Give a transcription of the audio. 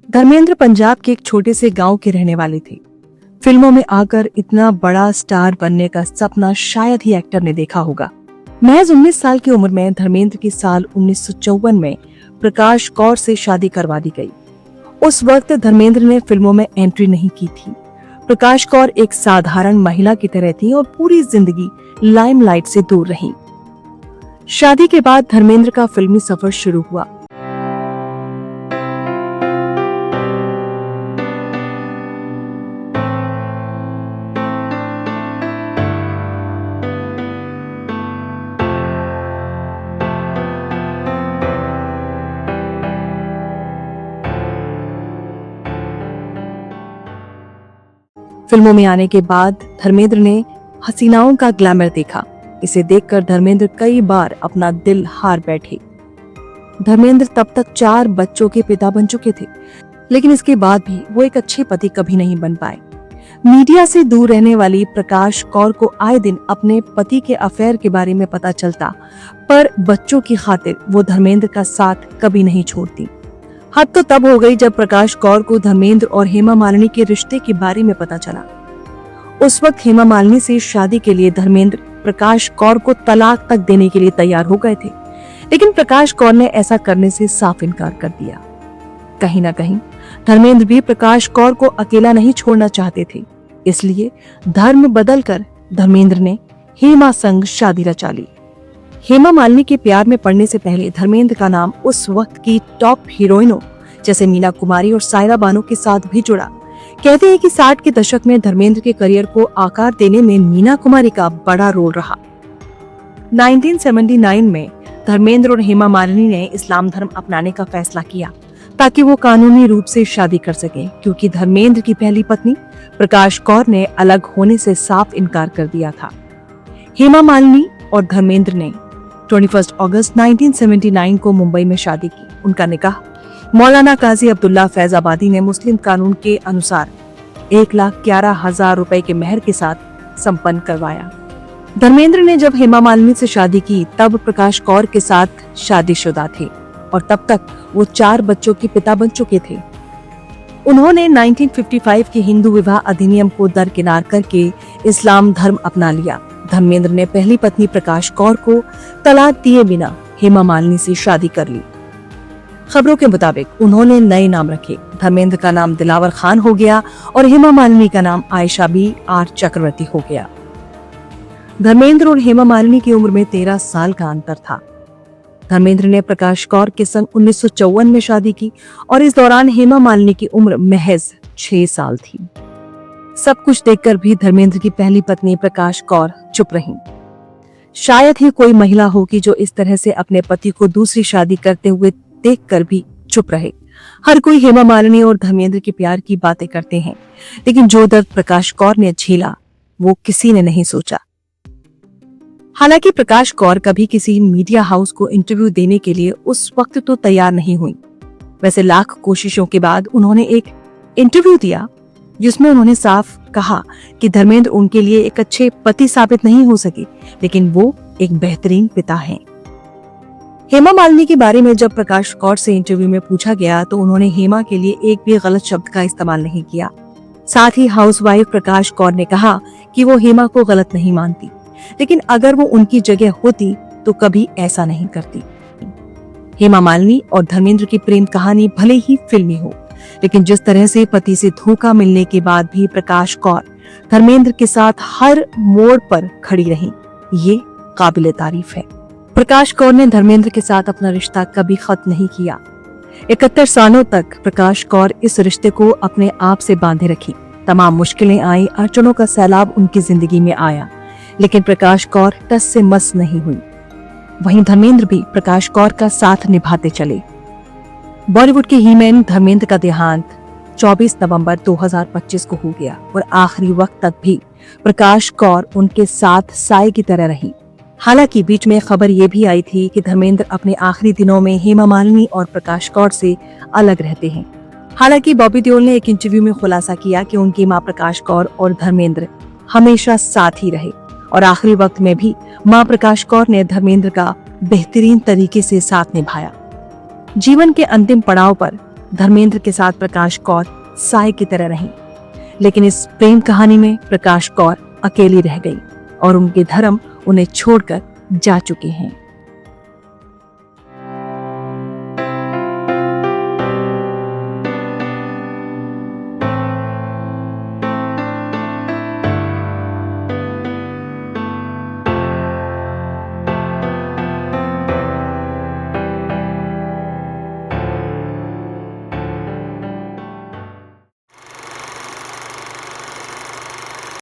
धर्मेंद्र पंजाब के एक छोटे से गांव के रहने वाले थे। फिल्मों में आकर इतना बड़ा स्टार बनने का सपना शायद ही एक्टर ने देखा होगा। महज 19 साल की उम्र में धर्मेंद्र की साल 1954 में प्रकाश कौर से शादी करवा दी गई। उस वक्त धर्मेंद्र ने फिल्मों में एंट्री नहीं की थी। प्रकाश कौर एक साधारण महिला की तरह थी और पूरी जिंदगी लाइमलाइट से दूर रही। शादी के बाद धर्मेंद्र का फिल्मी सफर शुरू हुआ। फिल्मों में आने के बाद धर्मेंद्र ने हसीनाओं का ग्लैमर देखा। इसे देखकर धर्मेंद्र कई बार अपना दिल हार बैठे। धर्मेंद्र तब तक 4 बच्चों के पिता बन चुके थे, लेकिन इसके बाद भी वो एक अच्छे पति कभी नहीं बन पाए। मीडिया से दूर रहने वाली प्रकाश कौर को आए दिन अपने पति के अफेयर के बारे में पता चलता, पर बच्चों की खातिर वो धर्मेंद्र का साथ कभी नहीं छोड़ती। हद तो तब हो गई जब प्रकाश कौर को धर्मेंद्र और हेमा मालिनी के रिश्ते के बारे में पता चला। उस वक्त हेमा मालिनी से शादी के लिए धर्मेंद्र प्रकाश कौर को तलाक तक देने के लिए तैयार हो गए थे, लेकिन प्रकाश कौर ने ऐसा करने से साफ इनकार कर दिया। कहीं ना कहीं धर्मेंद्र भी प्रकाश कौर को अकेला नहीं छोड़ना चाहते थे, इसलिए धर्म बदलकर धर्मेंद्र ने हेमा संग शादी रचा ली। हेमा मालिनी के प्यार में पड़ने से पहले धर्मेंद्र का नाम उस वक्त की टॉप हीरोइनों जैसे मीना कुमारी और सायरा बानो के साथ भी जुड़ा। कहते हैं कि 60 के दशक में धर्मेंद्र के करियर को आकार देने में मीना कुमारी का बड़ा रोल रहा। 1979 में धर्मेंद्र और हेमा मालिनी ने इस्लाम धर्म अपनाने का फैसला किया ताकि वो कानूनी रूप से शादी कर सके, क्योंकि धर्मेंद्र की पहली पत्नी प्रकाश कौर ने अलग होने से साफ इनकार कर दिया था। हेमा मालिनी और धर्मेंद्र ने 21 अगस्त 1979 को मुंबई में शादी की। उनका निकाह मौलाना काजी अब्दुल्ला फैजाबादी ने मुस्लिम कानून के अनुसार 1,11,000 रुपए के मेहर के साथ संपन्न करवाया। धर्मेंद्र ने जब हेमा मालिनी से शादी की तब प्रकाश कौर के साथ शादीशुदा थे और तब तक वो 4 बच्चों के पिता बन चुके थे। उन्होंने 1955 के हिंदू विवाह अधिनियम को दरकिनार करके इस्लाम धर्म अपना लिया। धर्मेंद्र ने पहली पत्नी प्रकाश कौर को तलाक दिए बिना हेमा मालिनी से शादी कर ली। खबरों के मुताबिक उन्होंने नए नाम रखे। धर्मेंद्र का नाम दिलावर खान हो गया और हेमा मालिनी का नाम आयशा बी आर चक्रवर्ती हो गया। धर्मेंद्र और हेमा मालिनी की उम्र में 13 साल का अंतर था। धर्मेंद्र ने प्रकाश कौर के संग 1954 में शादी की और इस दौरान हेमा मालिनी की उम्र महज 6 साल थी। सब कुछ देखकर भी धर्मेंद्र की पहली पत्नी प्रकाश कौर चुप रही। शायद ही कोई महिला होगी जो इस तरह से अपने पति को दूसरी शादी करते हुए देखकर भी चुप रहे। हर कोई हेमा मालिनी और धर्मेंद्र के प्यार की बातें करते हैं, लेकिन जो दर्द प्रकाश कौर ने झेला वो किसी ने नहीं सोचा। हालांकि प्रकाश कौर कभी किसी मीडिया हाउस को इंटरव्यू देने के लिए उस वक्त तो तैयार नहीं हुई। वैसे लाख कोशिशों के बाद उन्होंने एक इंटरव्यू दिया जिसमें उन्होंने साफ कहा कि धर्मेंद्र उनके लिए एक अच्छे पति साबित नहीं हो सके, लेकिन वो एक बेहतरीन पिता हैं। हेमा मालिनी के बारे में जब प्रकाश कौर से इंटरव्यू में पूछा गया तो उन्होंने हेमा के लिए एक भी गलत शब्द का इस्तेमाल नहीं किया। साथ ही हाउसवाइफ प्रकाश कौर ने कहा कि वो हेमा को गलत नहीं मानती, लेकिन अगर वो उनकी जगह होती तो कभी ऐसा नहीं करती। हेमा मालिनी और धर्मेंद्र की प्रेम कहानी भले ही फिल्मी हो, लेकिन जिस तरह से पति से धोखा मिलने के बाद भी प्रकाश कौर धर्मेंद्र के साथ हर मोड़ पर खड़ी रही, ये काबिले तारीफ है। प्रकाश कौर ने धर्मेंद्र के साथ अपना रिश्ता कभी खत्म नहीं किया। 71 सालों तक प्रकाश कौर इस रिश्ते को अपने आप से बांधे रखी। तमाम मुश्किलें आई, अड़चनों का सैलाब उनकी जिंदगी में आया, लेकिन प्रकाश कौर टस से मस नहीं हुई। वहीं धर्मेंद्र भी प्रकाश कौर का साथ निभाते चले। बॉलीवुड के हीमैन धर्मेंद्र का देहांत 24 नवंबर 2025 को हो गया और आखिरी वक्त तक भी प्रकाश कौर उनके साथ साए की तरह रही। हालांकि बीच में खबर ये भी आई थी कि धर्मेंद्र अपने आखिरी दिनों में हेमा मालिनी और प्रकाश कौर से अलग रहते हैं। हालांकि बॉबी देओल ने एक इंटरव्यू में खुलासा किया कि उनकी मां प्रकाश कौर और धर्मेंद्र हमेशा साथ ही रहे और आखिरी वक्त में भी मां प्रकाश कौर ने धर्मेंद्र का बेहतरीन तरीके से साथ निभाया। जीवन के अंतिम पड़ाव पर धर्मेंद्र के साथ प्रकाश कौर साय की तरह रही। लेकिन इस प्रेम कहानी में प्रकाश कौर अकेली रह गई और उनके धर्म उन्हें छोड़कर जा चुके हैं।